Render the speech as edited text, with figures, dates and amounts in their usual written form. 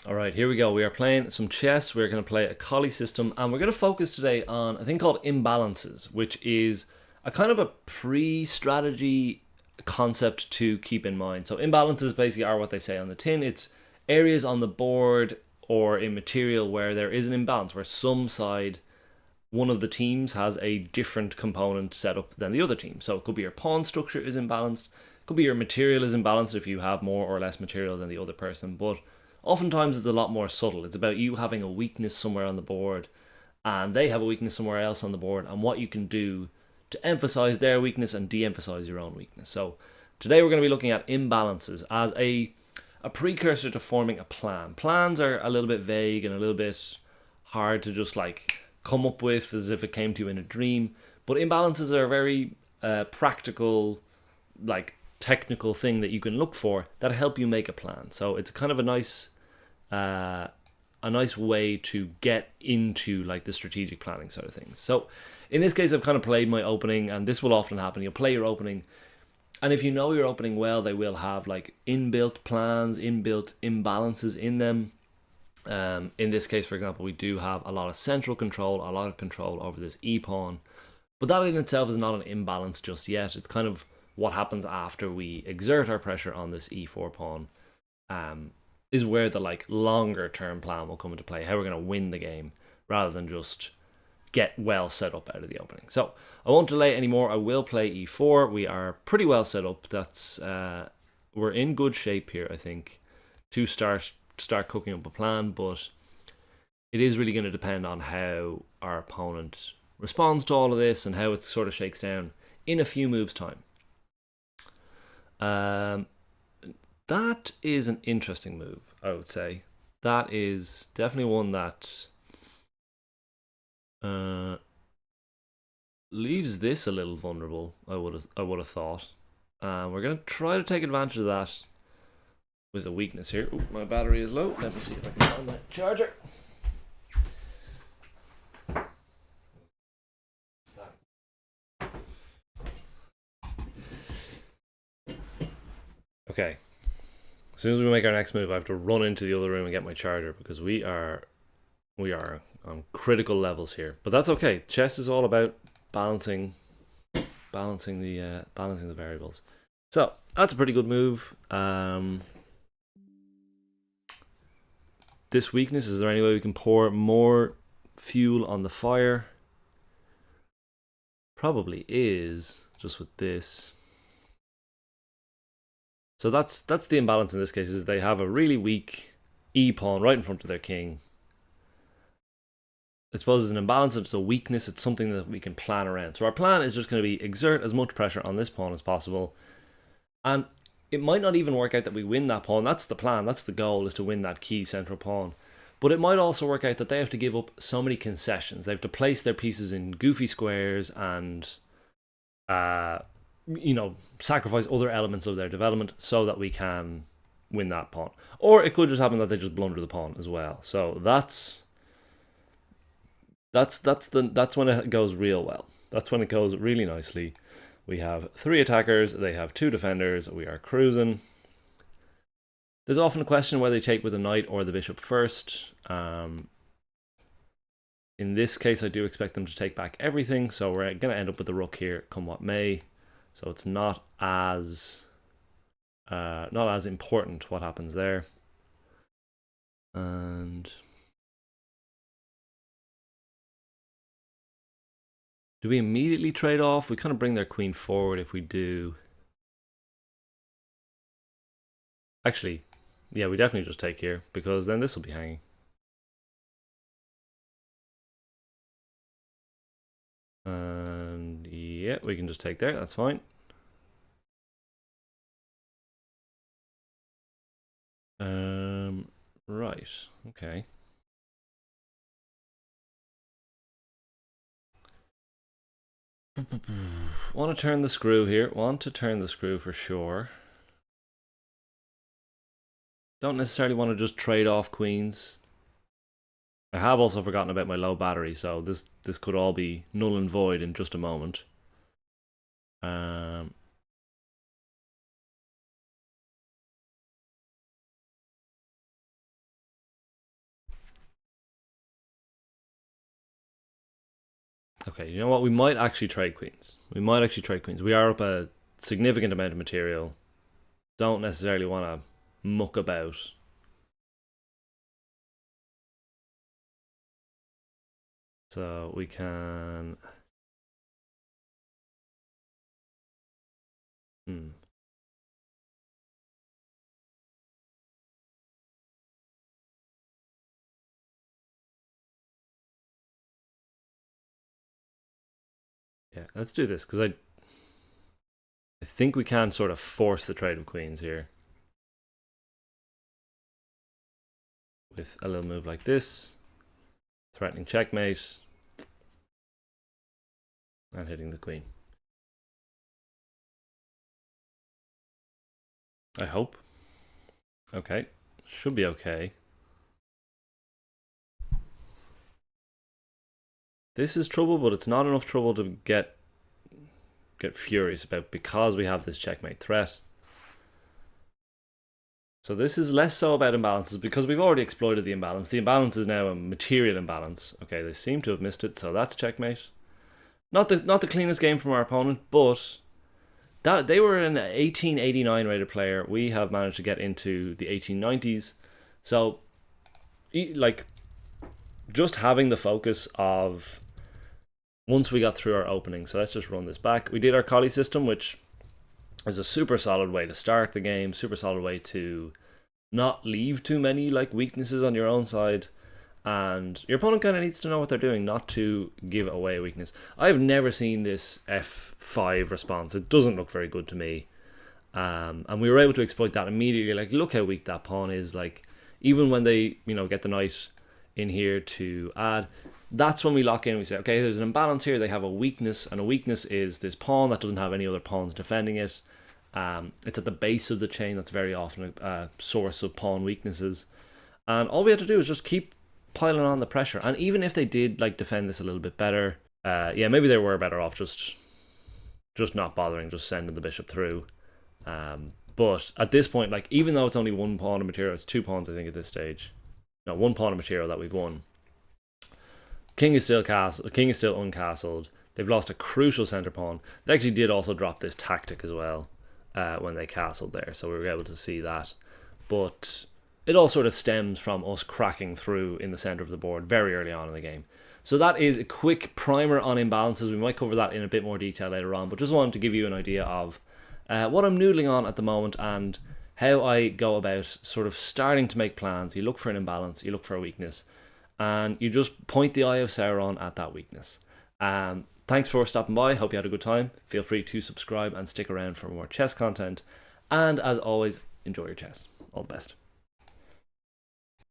All right, here we go. We are playing some chess. We're going to play a collie system, and we're going to focus today on a thing called imbalances, which is a kind of a pre-strategy concept to keep in mind. So imbalances basically are what they say on the tin. It's areas on the board or in material where there is an imbalance, where some side, one of the teams has a different component set up than the other team. So it could be your pawn structure is imbalanced, it could be your material is imbalanced if you have more or less material than the other person, but oftentimes it's a lot more subtle. It's about you having a weakness somewhere on the board and they have a weakness somewhere else on the board, and what you can do to emphasize their weakness and de-emphasize your own weakness. So today we're going to be looking at imbalances as a precursor to forming a plan. Plans are a little bit vague and a little bit hard to just like come up with as if it came to you in a dream, but imbalances are a very practical, like technical thing that you can look for that help you make a plan. So it's kind of a nice way to get into like the strategic planning side of things. So in this case, I've kind of played my opening, and this will often happen. You'll play your opening, and if you know your opening well, they will have like inbuilt plans, inbuilt imbalances in them. In this case, for example, we do have a lot of central control, a lot of control over this e-pawn, but that in itself is not an imbalance just yet. It's kind of what happens after we exert our pressure on this e4 pawn, is where the like longer term plan will come into play. How we're going to win the game rather than just get well set up out of the opening. So I won't delay anymore. I will play e4. We are pretty well set up. That's we're in good shape here, I think, to start cooking up a plan, but it is really going to depend on how our opponent responds to all of this and how it sort of shakes down in a few moves time. That is an interesting move, I would say. That is definitely one that leaves this a little vulnerable, I would have thought. We're going to try to take advantage of that with a weakness here. Ooh, my battery is low. Let me see if I can find that charger. Okay. As soon as we make our next move, I have to run into the other room and get my charger because we are on critical levels here. But that's okay. Chess is all about balancing the variables. So that's a pretty good move. This weakness, is there any way we can pour more fuel on the fire? Probably is, just with this. So that's the imbalance in this case, is they have a really weak e-pawn right in front of their king. I suppose it's an imbalance, it's a weakness, it's something that we can plan around. So our plan is just going to be exert as much pressure on this pawn as possible. And it might not even work out that we win that pawn. That's the plan, that's the goal, is to win that key central pawn. But it might also work out that they have to give up so many concessions. They have to place their pieces in goofy squares and sacrifice other elements of their development so that we can win that pawn. Or it could just happen that they just blunder the pawn as well. So that's when it goes real well. That's when it goes really nicely. We have 3 attackers, they have 2 defenders, we are cruising. There's often a question whether they take with the knight or the bishop first. In this case, I do expect them to take back everything, so we're going to end up with the rook here, come what may. So it's not as important what happens there. And do we immediately trade off? We kind of bring their queen forward if we do. Actually, yeah, we definitely just take here, because then this will be hanging. And yeah, we can just take there, that's fine. Right, okay. Want to turn the screw here, want to turn the screw for sure. Don't necessarily want to just trade off queens. I have also forgotten about my low battery, so this could all be null and void in just a moment. Okay, you know what? We might actually trade queens. We might actually trade queens. We are up a significant amount of material. Don't necessarily want to muck about. So we can... Yeah, let's do this, because I think we can sort of force the trade of queens here. With a little move like this. Threatening checkmate. And hitting the queen. I hope. Okay. Should be okay. This is trouble, but it's not enough trouble to get furious about, because we have this checkmate threat. So this is less so about imbalances, because we've already exploited the imbalance. The imbalance is now a material imbalance. Okay, they seem to have missed it, so that's checkmate. Not the cleanest game from our opponent, but that they were an 1889 rated player. We have managed to get into the 1890s. So, like, just having the focus of once we got through our opening. So let's just run this back. We did our collie system, which is a super solid way to start the game. Super solid way to not leave too many like weaknesses on your own side. And your opponent kind of needs to know what they're doing, not to give away a weakness. I've never seen this F5 response. It doesn't look very good to me. And we were able to exploit that immediately. Like, look how weak that pawn is. Like, even when they, get the knight in here to add, that's when we lock in and we say, okay, there's an imbalance here. They have a weakness, and a weakness is this pawn that doesn't have any other pawns defending it. It's at the base of the chain. That's very often a source of pawn weaknesses. And all we had to do is just keep piling on the pressure. And even if they did like defend this a little bit better, yeah, maybe they were better off just not bothering, just sending the bishop through. But at this point, like, even though it's only one pawn of material, it's 2 pawns, I think, at this stage. No, 1 pawn of material that we've won. King is still uncastled. They've lost a crucial center pawn. They actually did also drop this tactic as well when they castled there, so we were able to see that. But it all sort of stems from us cracking through in the center of the board very early on in the game. So that is a quick primer on imbalances. We might cover that in a bit more detail later on, but just wanted to give you an idea of what I'm noodling on at the moment and how I go about sort of starting to make plans. You look for an imbalance, you look for a weakness, and you just point the eye of Sauron at that weakness. Thanks for stopping by. Hope you had a good time. Feel free to subscribe and stick around for more chess content. And as always, enjoy your chess. All the best.